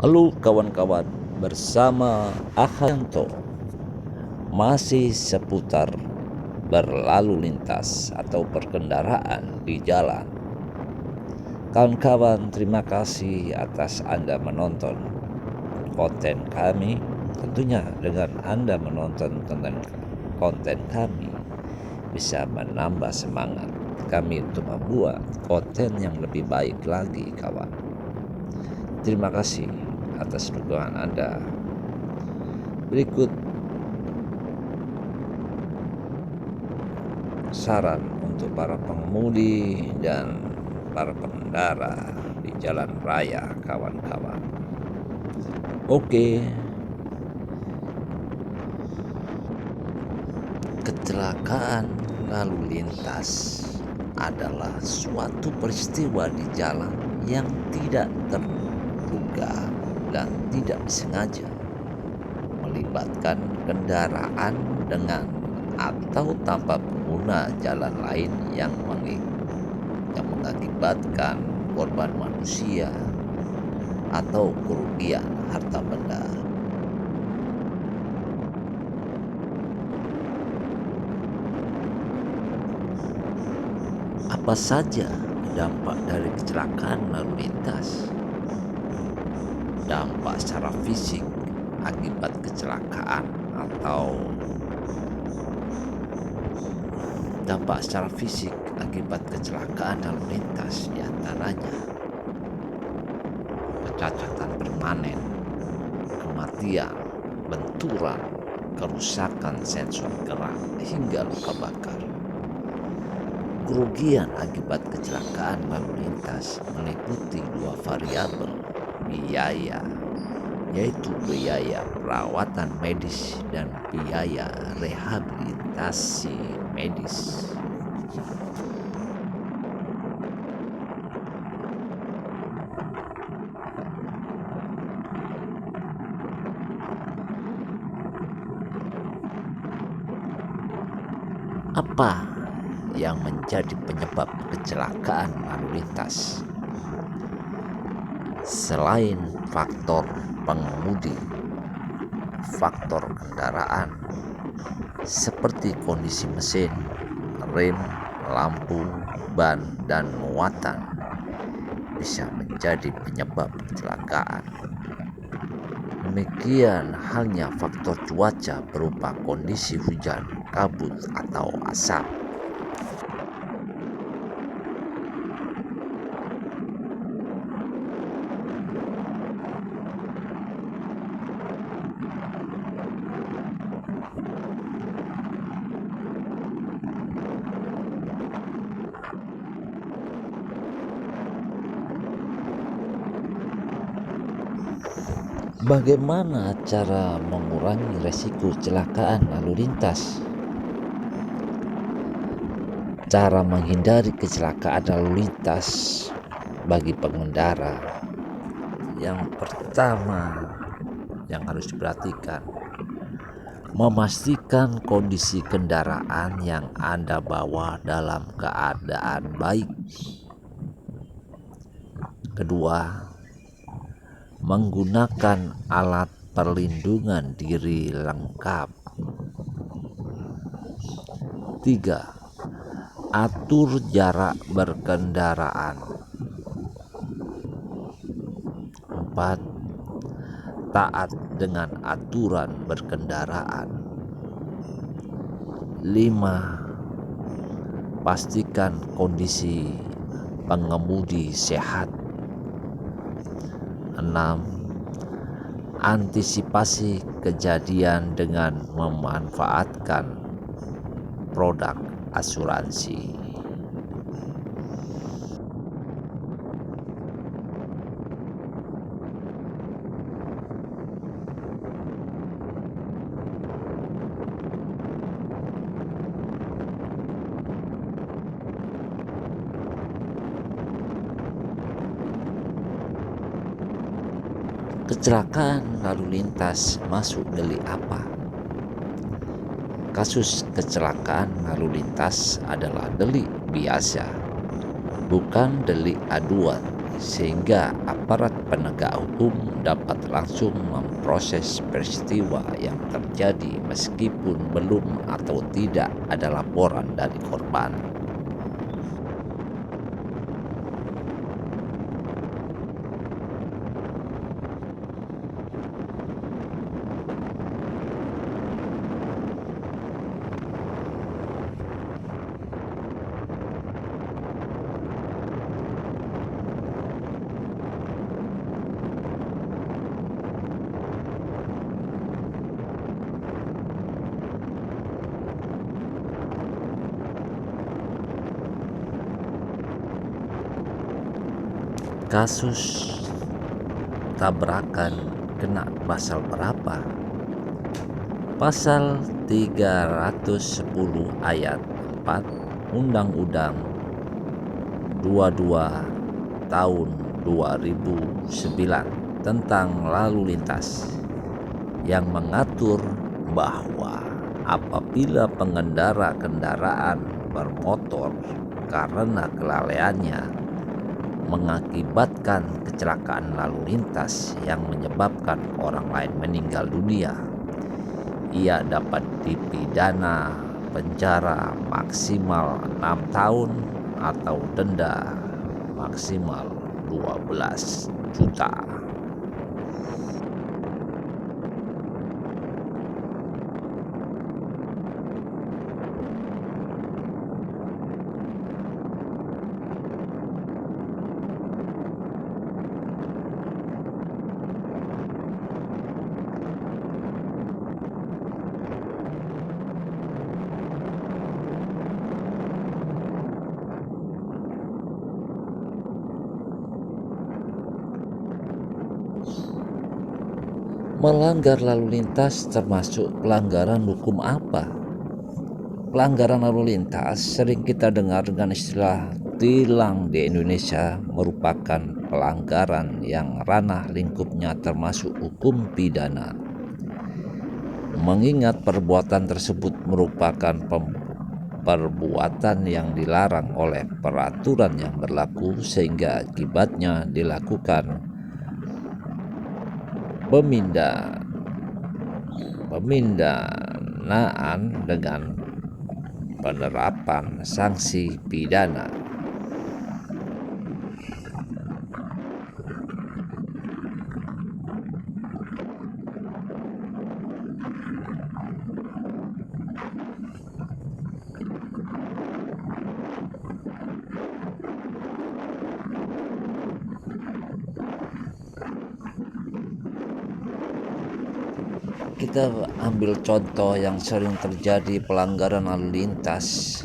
Halo kawan-kawan, bersama Ahanto masih seputar berlalu lintas atau perkendaraan di jalan. Kawan-kawan, terima kasih atas Anda menonton konten kami. Tentunya dengan Anda menonton konten kami bisa menambah semangat kami untuk membuat konten yang lebih baik lagi, kawan. Terima kasih atas dukungan Anda. Berikut saran untuk para pengemudi dan para pengendara di jalan raya, kawan-kawan. Oke, kecelakaan lalu lintas adalah suatu peristiwa di jalan yang tidak terduga dan tidak disengaja, melibatkan kendaraan dengan atau tanpa pengguna jalan lain yang mengakibatkan korban manusia atau kerugian harta benda. Apa saja dampak dari kecelakaan lalu lintas? Dampak secara fisik akibat kecelakaan atau dampak secara fisik akibat kecelakaan lalu lintas diantaranya kecacatan permanen, kematian, benturan, kerusakan sensor gerak, hingga luka bakar. Kerugian akibat kecelakaan lalu lintas meliputi dua variabel biaya, yaitu biaya perawatan medis dan biaya rehabilitasi medis. Apa yang menjadi penyebab kecelakaan lalu lintas? Selain faktor pengemudi, faktor kendaraan seperti kondisi mesin, rem, lampu, ban, dan muatan bisa menjadi penyebab kecelakaan. Demikian halnya faktor cuaca berupa kondisi hujan, kabut, atau asap. Bagaimana cara mengurangi resiko kecelakaan lalu lintas? Cara menghindari kecelakaan lalu lintas bagi pengendara, yang pertama yang harus diperhatikan, memastikan kondisi kendaraan yang Anda bawa dalam keadaan baik. Kedua, menggunakan alat perlindungan diri lengkap. 3. Atur jarak berkendaraan. 4. Taat dengan aturan berkendaraan. 5. Pastikan kondisi pengemudi sehat. 6. Antisipasi kejadian dengan memanfaatkan produk asuransi. Kecelakaan lalu lintas masuk delik apa? Kasus kecelakaan lalu lintas adalah delik biasa, bukan delik aduan sehingga aparat penegak hukum dapat langsung memproses peristiwa yang terjadi meskipun belum atau tidak ada laporan dari korban. Kasus tabrakan kena pasal berapa? Pasal 310 ayat 4 Undang-Undang 22 tahun 2009 tentang lalu lintas yang mengatur bahwa apabila pengendara kendaraan bermotor karena kelalaiannya mengakibatkan kecelakaan lalu lintas yang menyebabkan orang lain meninggal dunia, ia dapat dipidana penjara maksimal 6 tahun atau denda maksimal 12 juta. Melanggar lalu lintas termasuk pelanggaran hukum apa? Pelanggaran lalu lintas sering kita dengar dengan istilah tilang di Indonesia merupakan pelanggaran yang ranah lingkupnya termasuk hukum pidana. Mengingat perbuatan tersebut merupakan perbuatan yang dilarang oleh peraturan yang berlaku sehingga akibatnya dilakukan pemindanaan dengan penerapan sanksi pidana. Kita ambil contoh yang sering terjadi pelanggaran lalu lintas.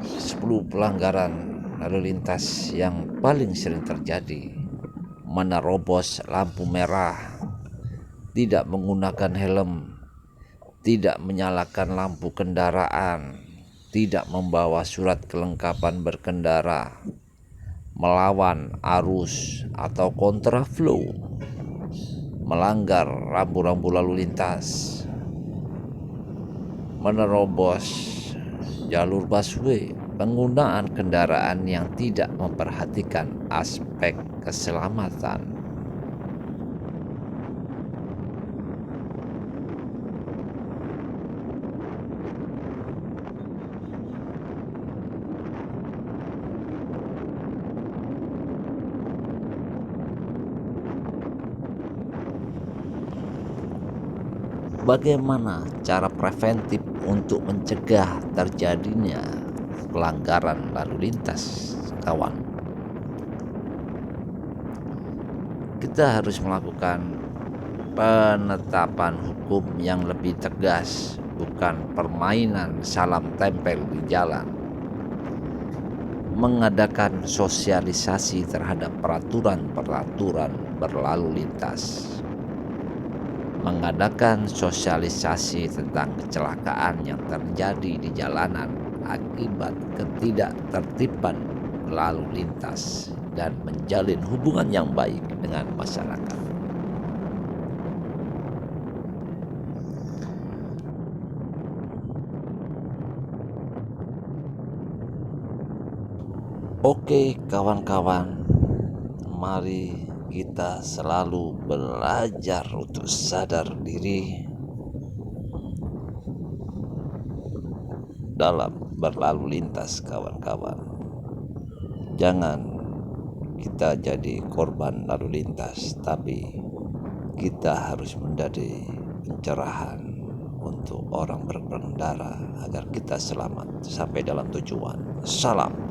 10 pelanggaran lalu lintas yang paling sering terjadi: menerobos lampu merah, tidak menggunakan helm, tidak menyalakan lampu kendaraan, tidak membawa surat kelengkapan berkendara, melawan arus atau kontraflow, melanggar rambu-rambu lalu lintas, menerobos jalur busway, penggunaan kendaraan yang tidak memperhatikan aspek keselamatan. Bagaimana cara preventif untuk mencegah terjadinya pelanggaran lalu lintas, kawan? Kita harus melakukan penetapan hukum yang lebih tegas, bukan permainan salam tempel di jalan. Mengadakan sosialisasi terhadap peraturan-peraturan berlalu lintas. Mengadakan sosialisasi tentang kecelakaan yang terjadi di jalanan akibat ketidaktertiban lalu lintas dan menjalin hubungan yang baik dengan masyarakat. Oke kawan-kawan, mari kita selalu belajar untuk sadar diri dalam berlalu lintas kawan-kawan. Jangan kita jadi korban lalu lintas, tapi kita harus menjadi pencerahan untuk orang berkendara agar kita selamat sampai dalam tujuan. Salam.